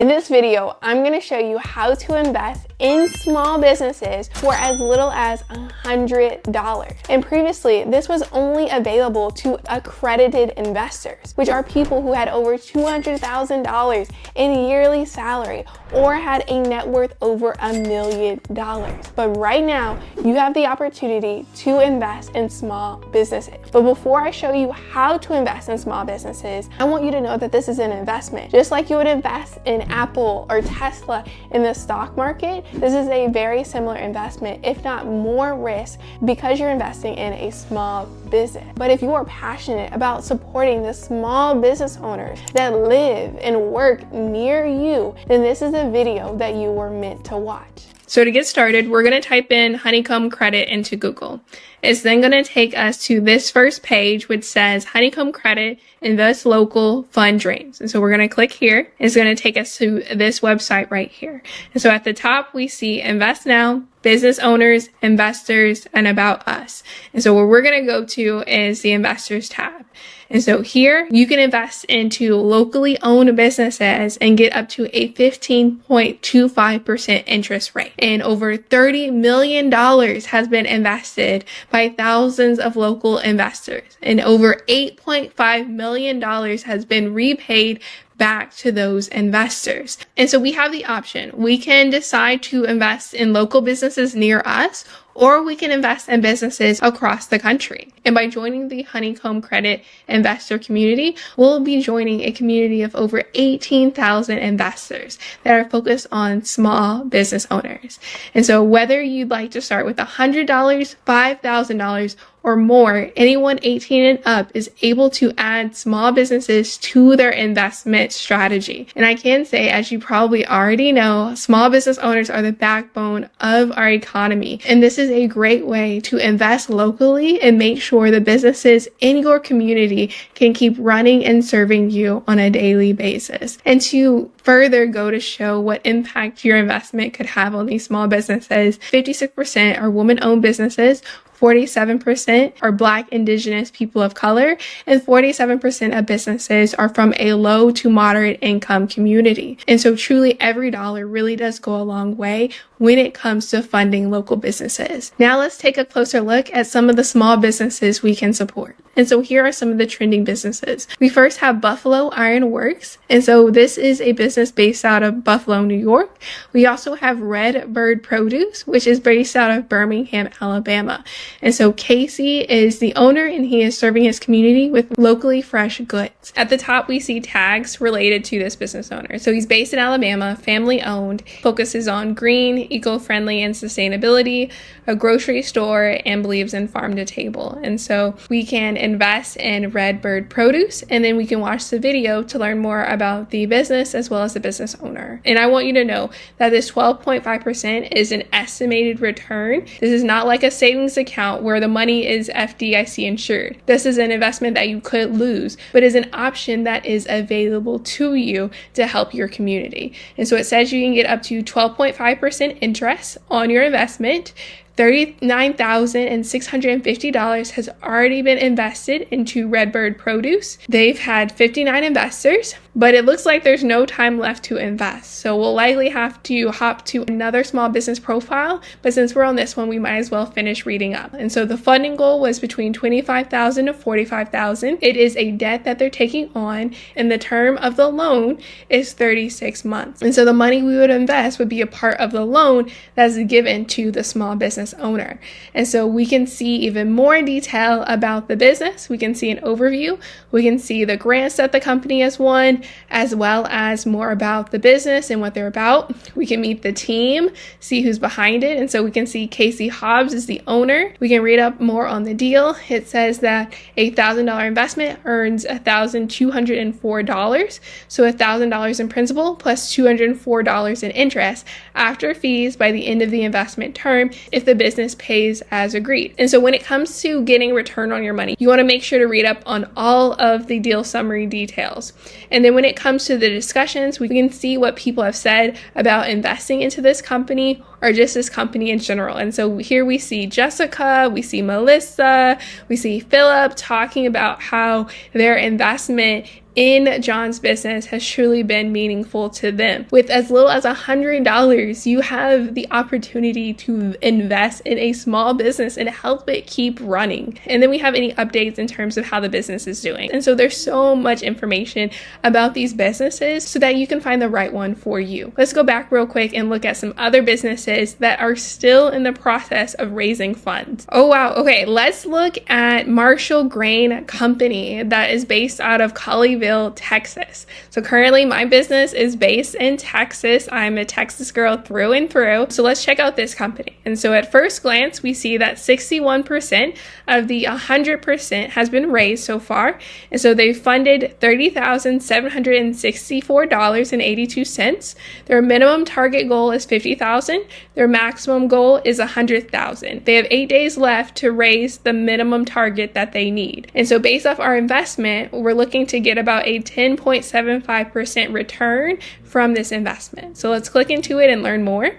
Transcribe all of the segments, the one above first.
In this video, I'm going to show you how to invest in small businesses for as little as $100. And previously, this was only available to accredited investors, which are people who had over $200,000 in yearly salary or had a net worth over $1 million. But right now, you have the opportunity to invest in small businesses. But before I show you how to invest in small businesses, I want you to know that this is an investment. Just like you would invest in Apple or Tesla in the stock market, this is a very similar investment, if not more risk, because you're investing in a small business. But if you are passionate about supporting the small business owners that live and work near you, then this is the video that you were meant to watch. So to get started, we're going to type in Honeycomb Credit into Google. It's then going to take us to this first page, which says Honeycomb Credit Invest Local Fund Dreams. And so we're going to click here. It's going to take us to this website right here. And so at the top, we see Invest Now, Business Owners, Investors, and About Us. And so where we're going to go to is the Investors tab. And so here you can invest into locally owned businesses and get up to a 15.25% interest rate. And over $30 million has been invested by thousands of local investors. And over $8.5 million has been repaid back to those investors. And so we have the option. We can decide to invest in local businesses near us, or we can invest in businesses across the country. And by joining the Honeycomb Credit investor community, we'll be joining a community of over 18,000 investors that are focused on small business owners. And so whether you'd like to start with $100, $5,000, or more, anyone 18 and up is able to add small businesses to their investment strategy. And I can say, as you probably already know, small business owners are the backbone of our economy. And this is a great way to invest locally and make sure the businesses in your community can keep running and serving you on a daily basis. And to further go to show what impact your investment could have on these small businesses, 56% are woman-owned businesses, 47% are Black, Indigenous, people of color, and 47% of businesses are from a low to moderate income community. And so truly every dollar really does go a long way when it comes to funding local businesses. Now let's take a closer look at some of the small businesses we can support. And so here are some of the trending businesses. We first have Buffalo Iron Works. And so this is a business based out of Buffalo, New York. We also have Red Bird Produce, which is based out of Birmingham, Alabama. And so Casey is the owner, and he is serving his community with locally fresh goods. At the top, we see tags related to this business owner. So he's based in Alabama, family owned, focuses on green, eco-friendly, and sustainability, a grocery store, and believes in farm to table. And so we can invest in Red Bird Produce, and then we can watch the video to learn more about the business as well as the business owner. And I want you to know that this 12.5% is an estimated return. This is not like a savings account where the money is FDIC insured. This is an investment that you could lose, but is an option that is available to you to help your community. And so it says you can get up to 12.5% interest on your investment. $39,650 has already been invested into Red Bird Produce. They've had 59 investors, but it looks like there's no time left to invest. So we'll likely have to hop to another small business profile, but since we're on this one, we might as well finish reading up. And so the funding goal was between $25,000 to $45,000. It is a debt that they're taking on, and the term of the loan is 36 months. And so the money we would invest would be a part of the loan that's given to the small business owner. And so we can see even more detail about the business. We can see an overview. We can see the grants that the company has won, as well as more about the business and what they're about. We can meet the team, see who's behind it. And so we can see Casey Hobbs is the owner. We can read up more on the deal. It says that a $1,000 investment earns $1,204. So $1,000 in principal plus $204 in interest after fees by the end of the investment term if the business pays as agreed. And so when it comes to getting return on your money, you want to make sure to read up on all of the deal summary details. And then when it comes to the discussions, we can see what people have said about investing into this company or just this company in general. And so here we see Jessica, we see Melissa, we see Philip talking about how their investment in John's business has truly been meaningful to them. With as little as $100, you have the opportunity to invest in a small business and help it keep running. And then we have any updates in terms of how the business is doing. And so there's so much information about these businesses so that you can find the right one for you. Let's go back real quick and look at some other businesses that are still in the process of raising funds. Oh wow, okay, let's look at Marshall Grain Company that is based out of Colleyville, Texas. So currently my business is based in Texas. I'm a Texas girl through and through. So let's check out this company. And so at first glance, we see that 61% of the 100% has been raised so far. And so they funded $30,764.82. Their minimum target goal is $50,000. Their maximum goal is $100,000. They have 8 days left to raise the minimum target that they need. And so based off our investment, we're looking to get about a 10.75% return from this investment. So let's click into it and learn more.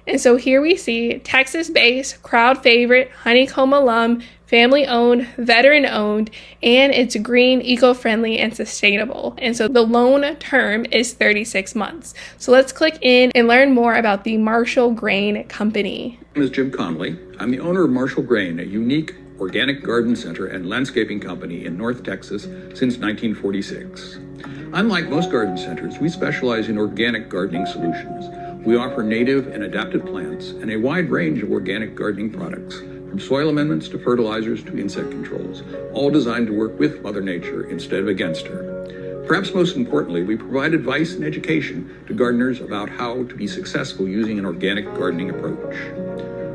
And so here we see Texas-based, crowd favorite, Honeycomb alum, family-owned, veteran-owned, and it's green, eco-friendly, and sustainable. And so the loan term is 36 months. So let's click in and learn more about the Marshall Grain Company. My name is Jim Connolly. I'm the owner of Marshall Grain, a unique organic garden center and landscaping company in North Texas since 1946. Unlike most garden centers, we specialize in organic gardening solutions. We offer native and adapted plants and a wide range of organic gardening products, from soil amendments to fertilizers to insect controls, all designed to work with Mother Nature instead of against her. Perhaps most importantly, we provide advice and education to gardeners about how to be successful using an organic gardening approach.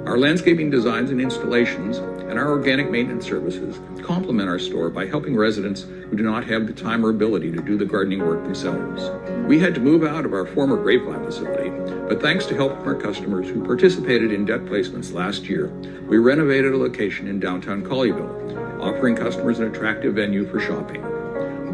Our landscaping designs and installations and our organic maintenance services complement our store by helping residents who do not have the time or ability to do the gardening work themselves. We had to move out of our former Grapevine facility, but thanks to help from our customers who participated in debt placements last year, we renovated a location in downtown Colleyville, offering customers an attractive venue for shopping.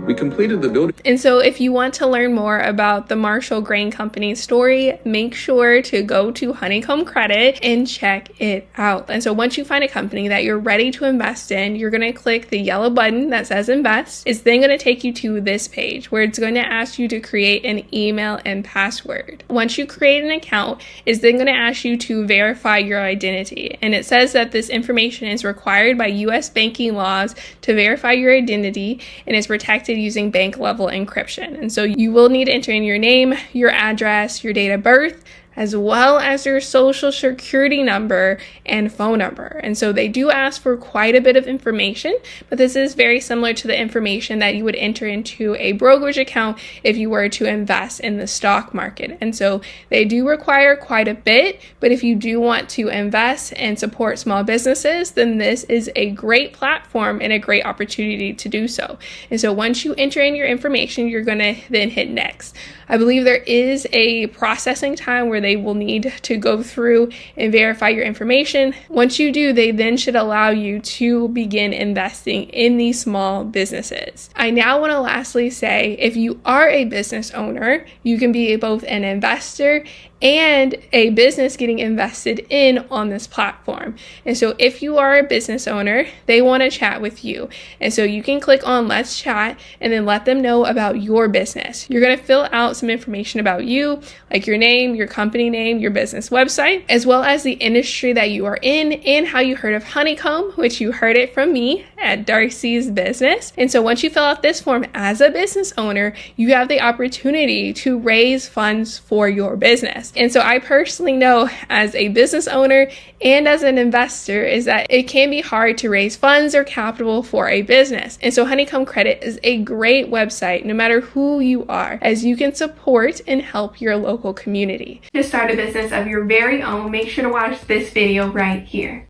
We completed the building. And so if you want to learn more about the Marshall Grain Company story, make sure to go to Honeycomb Credit and check it out. And so once you find a company that you're ready to invest in, you're going to click the yellow button that says invest. It's then going to take you to this page where it's going to ask you to create an email and password. Once you create an account, it's then going to ask you to verify your identity. And it says that this information is required by U.S. banking laws to verify your identity and is protected using bank level encryption. And so you will need to enter in your name, your address, your date of birth, as well as your social security number and phone number. And so they do ask for quite a bit of information, but this is very similar to the information that you would enter into a brokerage account if you were to invest in the stock market. And so they do require quite a bit, but if you do want to invest and support small businesses, then this is a great platform and a great opportunity to do so. And so once you enter in your information, you're going to then hit next. I believe there is a processing time where they will need to go through and verify your information. Once you do, they then should allow you to begin investing in these small businesses. I now want to lastly say, if you are a business owner, you can be both an investor and a business getting invested in on this platform. And so if you are a business owner, they want to chat with you. And so you can click on Let's Chat and then let them know about your business. You're going to fill out some information about you, like your name, your company name, your business website, as well as the industry that you are in and how you heard of Honeycomb, which you heard it from me at Darcy's business. And so once you fill out this form as a business owner, you have the opportunity to raise funds for your business. And so I personally know as a business owner and as an investor is that it can be hard to raise funds or capital for a business. And so Honeycomb Credit is a great website no matter who you are, as you can support and help your local community. To start a business of your very own, make sure to watch this video right here.